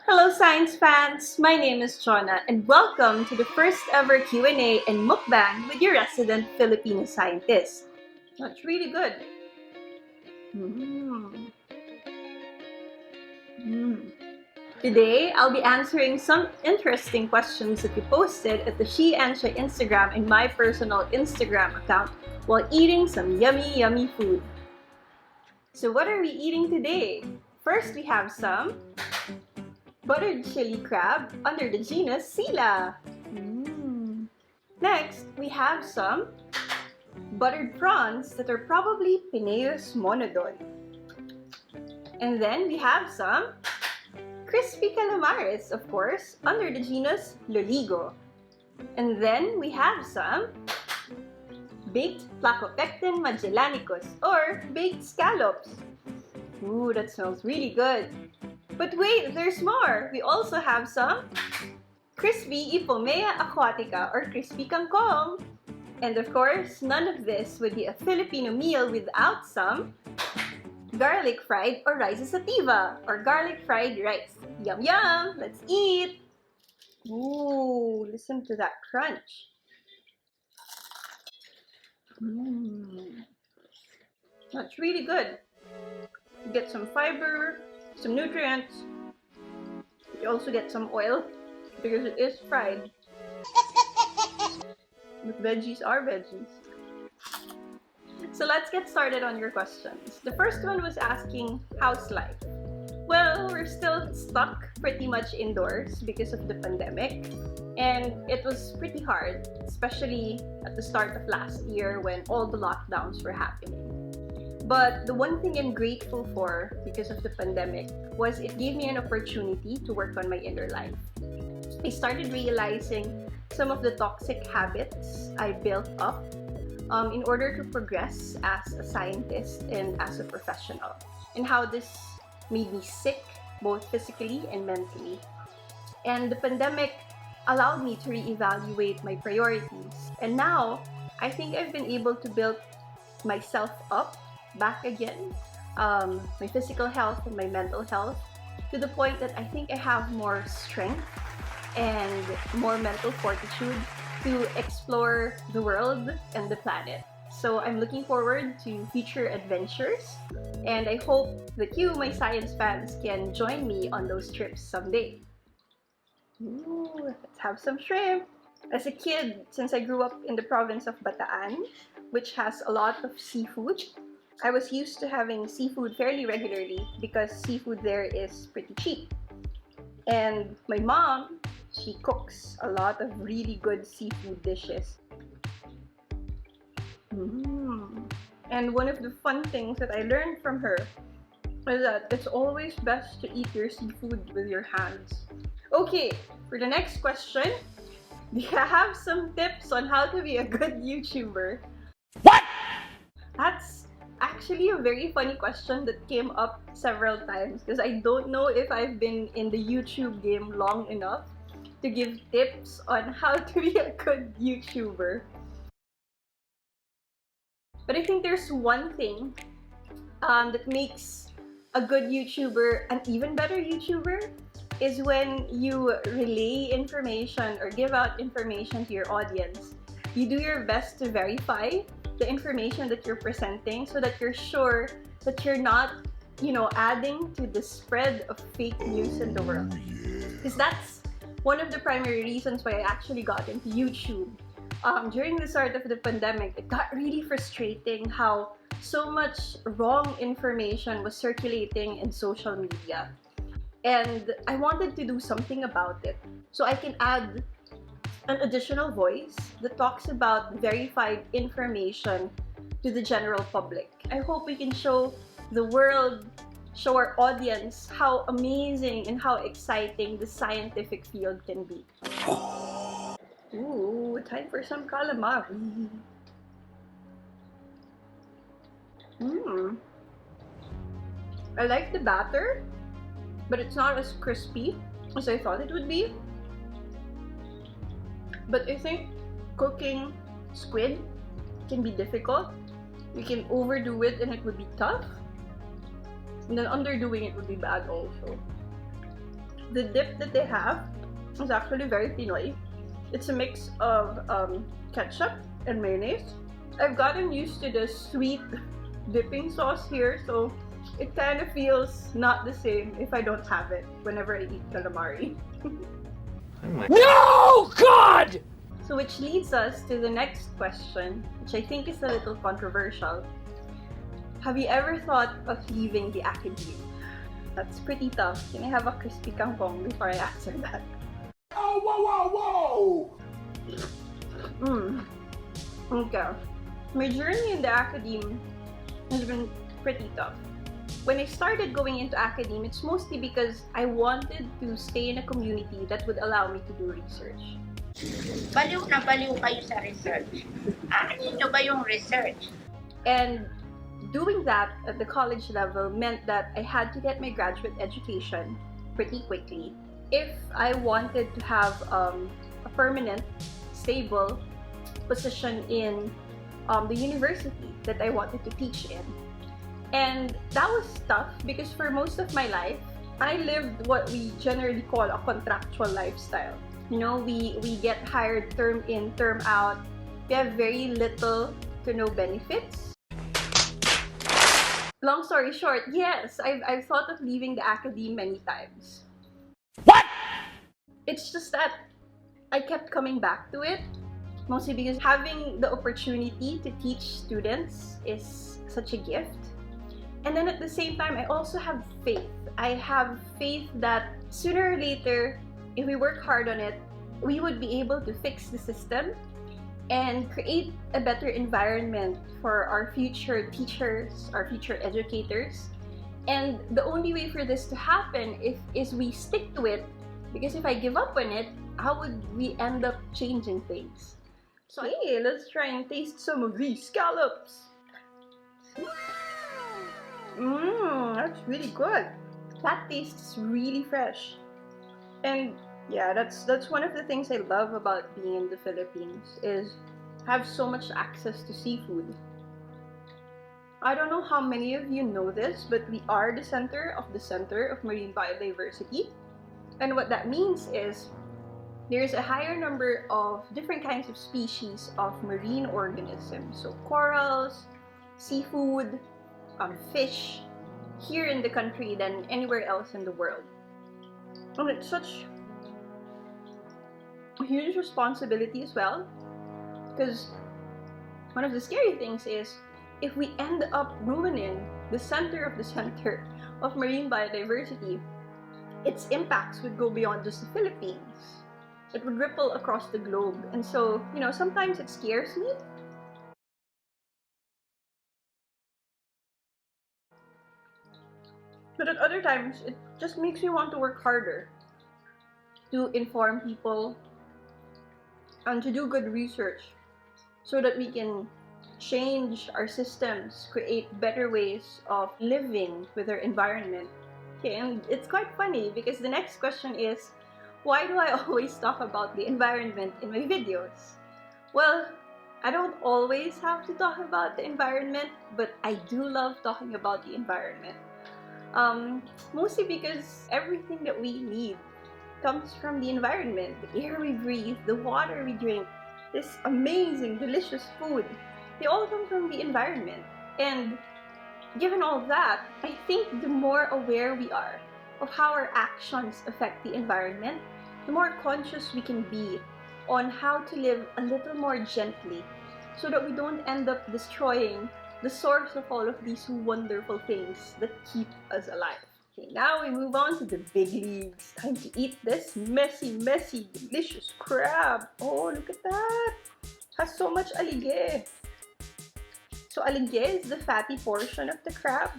Hello science fans! My name is Chona and welcome to the first ever Q&A and Mukbang with your resident Filipino scientist. That's really good. Mm. Mm. Today, I'll be answering some interesting questions that you posted at the SHE-ensya Instagram and my personal Instagram account while eating some yummy food. So what are we eating today? First, we have some buttered chili crab under the genus Sila. Next, we have some buttered prawns that are probably Pineus monodon. And then we have some crispy calamares, of course, under the genus Loligo. And then we have some baked Placopecten magellanicus or baked scallops. Ooh, that smells really good. But wait, there's more! We also have some crispy Ipomea aquatica or crispy kangkong. And of course, none of this would be a Filipino meal without some garlic fried or rice sativa or garlic fried rice. Yum yum! Let's eat! Ooh, listen to that crunch. That's really good. You get some fiber, some nutrients. You also get some oil because it is fried. But veggies are veggies. So let's get started on your questions. The first one was asking, how's life? Well, we're still stuck pretty much indoors because of the pandemic. And it was pretty hard, especially at the start of last year when all the lockdowns were happening. But the one thing I'm grateful for because of the pandemic was it gave me an opportunity to work on my inner life. I started realizing some of the toxic habits I built up in order to progress as a scientist and as a professional, and how this made me sick both physically and mentally. And the pandemic allowed me to reevaluate my priorities. And now, I think I've been able to build myself up back again, my physical health and my mental health, to the point that I think I have more strength and more mental fortitude to explore the world and the planet. So I'm looking forward to future adventures, and I hope that you, my science fans, can join me on those trips someday. Ooh, let's have some shrimp! As a kid, since I grew up in the province of Bataan, which has a lot of seafood, I was used to having seafood fairly regularly because seafood there is pretty cheap. And my mom, she cooks a lot of really good seafood dishes. And one of the fun things that I learned from her is that it's always best to eat your seafood with your hands. Okay, for the next question, do you have some tips on how to be a good YouTuber? What? That's actually a very funny question that came up several times because I don't know if I've been in the YouTube game long enough to give tips on how to be a good YouTuber. But I think there's one thing that makes a good YouTuber an even better YouTuber is when you relay information or give out information to your audience. You do your best to verify the information that you're presenting so that you're sure that you're not, adding to the spread of fake news in the world. Because that's one of the primary reasons why I actually got into YouTube. During the start of the pandemic, it got really frustrating how so much wrong information was circulating in social media. And I wanted to do something about it so I can add an additional voice that talks about verified information to the general public. I hope we can show the world, show our audience how amazing and how exciting the scientific field can be. Ooh, time for some calamari. I like the batter, but it's not as crispy as I thought it would be. But I think cooking squid can be difficult. You can overdo it and it would be tough. And then underdoing it would be bad also. The dip that they have is actually very Pinoy. It's a mix of ketchup and mayonnaise. I've gotten used to the sweet dipping sauce here, so it kind of feels not the same if I don't have it whenever I eat calamari. No, God! So which leads us to the next question, which I think is a little controversial. Have you ever thought of leaving the academe? That's pretty tough. Can I have a crispy kangkong before I answer that? Oh, whoa, whoa, whoa! Okay. My journey in the academe has been pretty tough. When I started going into academe, it's mostly because I wanted to stay in a community that would allow me to do research. Baliw na baliw kayo sa research. Aanin nyo ba yung research? And doing that at the college level meant that I had to get my graduate education pretty quickly if I wanted to have a permanent, stable position in the university that I wanted to teach in. And that was tough because for most of my life, I lived what we generally call a contractual lifestyle. You know, we get hired term in, term out. We have very little to no benefits. Long story short, yes, I've thought of leaving the academe many times. What? It's just that I kept coming back to it, mostly because having the opportunity to teach students is such a gift. And then at the same time, I also have faith. I have faith that sooner or later, if we work hard on it, we would be able to fix the system and create a better environment for our future teachers, our future educators. And the only way for this to happen is we stick to it, because if I give up on it, how would we end up changing things? So hey, let's try and taste some of these scallops. That's really good. That tastes really fresh. And yeah, that's one of the things I love about being in the Philippines, is have so much access to seafood. I don't know how many of you know this, but we are the center of marine biodiversity. And what that means is there's a higher number of different kinds of species of marine organisms, so corals, seafood, fish, here in the country than anywhere else in the world. And it's such a huge responsibility as well, because one of the scary things is if we end up ruining the center of marine biodiversity, its impacts would go beyond just the Philippines. It would ripple across the globe. And so, you know, sometimes it scares me. But at other times, it just makes me want to work harder to inform people and to do good research so that we can change our systems, create better ways of living with our environment. Okay, and it's quite funny because the next question is, why do I always talk about the environment in my videos? Well, I don't always have to talk about the environment, but I do love talking about the environment. Mostly because everything that we need comes from the environment. The air we breathe, the water we drink, this amazing, delicious food, they all come from the environment. And given all that, I think the more aware we are of how our actions affect the environment, the more conscious we can be on how to live a little more gently so that we don't end up destroying the source of all of these wonderful things that keep us alive. Okay, now we move on to the big leagues. Time to eat this messy, delicious crab. Oh, look at that! Has so much alige. So alige is the fatty portion of the crab.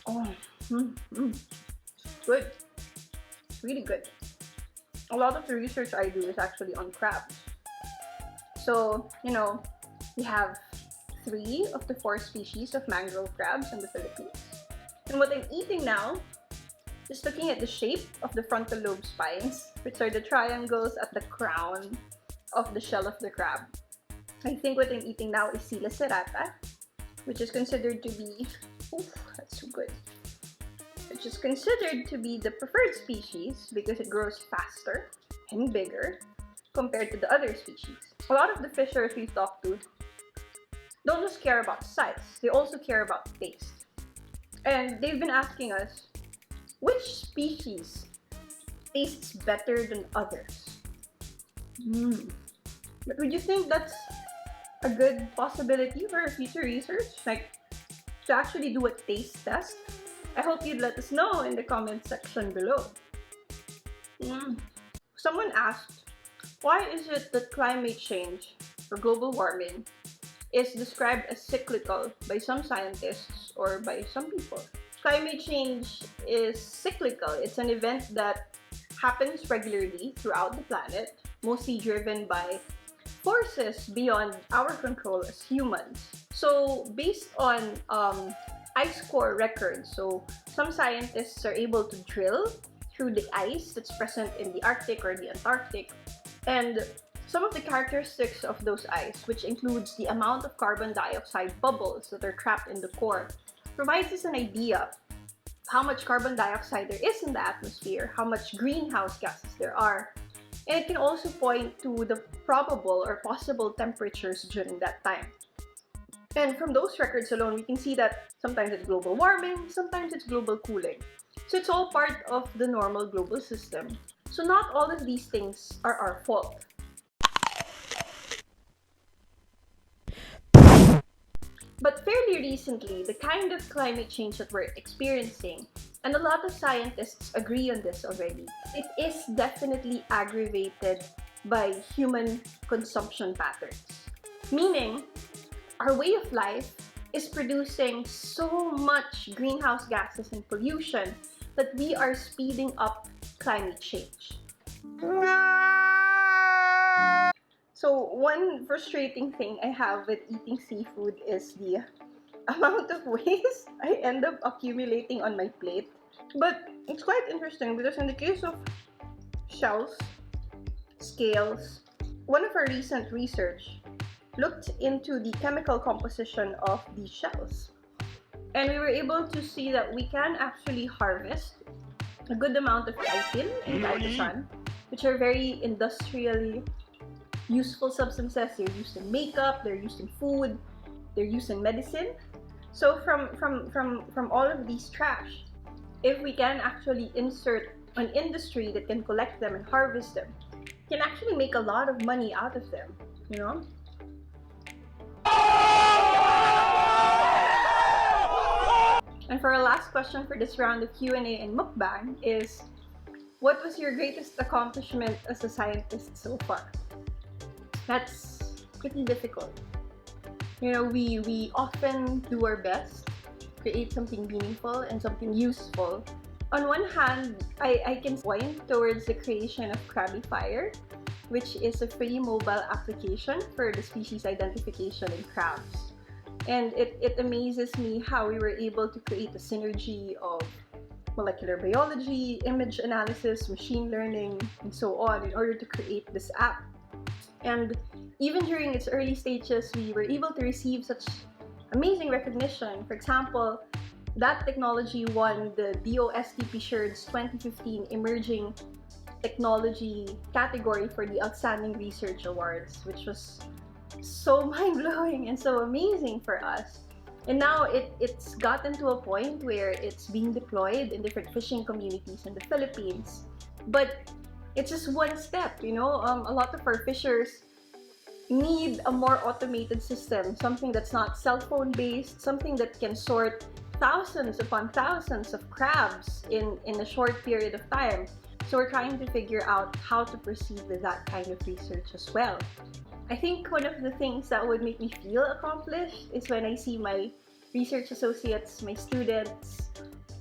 Oh, good. It's really good. A lot of the research I do is actually on crabs. So, you know, we have 3 of the 4 species of mangrove crabs in the Philippines. And what I'm eating now, just looking at the shape of the frontal lobe spines, which are the triangles at the crown of the shell of the crab. I think what I'm eating now is sila serrata, which is considered to be, oof, that's so good. which is considered to be the preferred species because it grows faster and bigger compared to the other species. A lot of the fishers we've talked to don't just care about size, they also care about taste. And they've been asking us, which species tastes better than others? But would you think that's a good possibility for future research? Like, to actually do a taste test? I hope you'd let us know in the comment section below. Someone asked, why is it that climate change or global warming is described as cyclical by some scientists or by some people? Climate change is cyclical. It's an event that happens regularly throughout the planet, mostly driven by forces beyond our control as humans. So based on ice core records, so some scientists are able to drill through the ice that's present in the Arctic or the Antarctic, and some of the characteristics of those ice, which includes the amount of carbon dioxide bubbles that are trapped in the core, provides us an idea of how much carbon dioxide there is in the atmosphere, how much greenhouse gases there are, and it can also point to the probable or possible temperatures during that time. And from those records alone, we can see that sometimes it's global warming, sometimes it's global cooling. So it's all part of the normal global system. So not all of these things are our fault. But fairly recently, the kind of climate change that we're experiencing, and a lot of scientists agree on this already, it is definitely aggravated by human consumption patterns. Meaning, our way of life is producing so much greenhouse gases and pollution that we are speeding up climate change. So one frustrating thing I have with eating seafood is the amount of waste I end up accumulating on my plate. But it's quite interesting because in the case of shells, scales, one of our recent research looked into the chemical composition of these shells. And we were able to see that we can actually harvest a good amount of chitin and chitosan, which are very industrially useful substances. They're used in makeup, they're used in food, they're used in medicine. So from all of these trash, if we can actually insert an industry that can collect them and harvest them, can actually make a lot of money out of them, you know? And for our last question for this round of Q&A and mukbang is, what was your greatest accomplishment as a scientist so far? That's pretty difficult. You know, we often do our best, create something meaningful and something useful. On one hand, I can point towards the creation of Krabby Fire, which is a free mobile application for the species identification in crabs. And it amazes me how we were able to create a synergy of molecular biology, image analysis, machine learning, and so on in order to create this app. And even during its early stages, we were able to receive such amazing recognition. For example, that technology won the DOST Sherd's 2015 Emerging Technology category for the Outstanding Research Awards, which was so mind-blowing and so amazing for us. And now it's gotten to a point where it's being deployed in different fishing communities in the Philippines. But it's just one step, you know? A lot of our fishers need a more automated system, something that's not cell phone based, something that can sort thousands upon thousands of crabs in a short period of time. So we're trying to figure out how to proceed with that kind of research as well. I think one of the things that would make me feel accomplished is when I see my research associates, my students.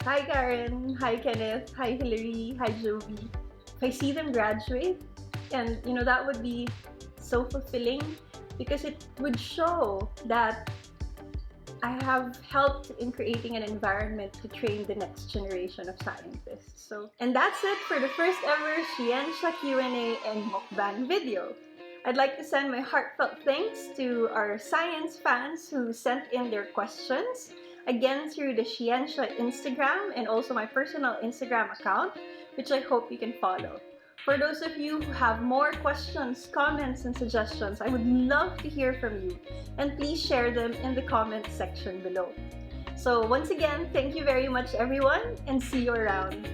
Hi Karen, hi Kenneth, hi Hillary, hi Jovi. If I see them graduate, and you know, that would be so fulfilling because it would show that I have helped in creating an environment to train the next generation of scientists. And that's it for the first ever SHE-ensya Q&A and Mukbang video. I'd like to send my heartfelt thanks to our science fans who sent in their questions. again through the SHE-ensya Instagram and also my personal Instagram account, which I hope you can follow. For those of you who have more questions, comments, and suggestions, I would love to hear from you, and please share them in the comment section below. So once again, thank you very much everyone, and see you around.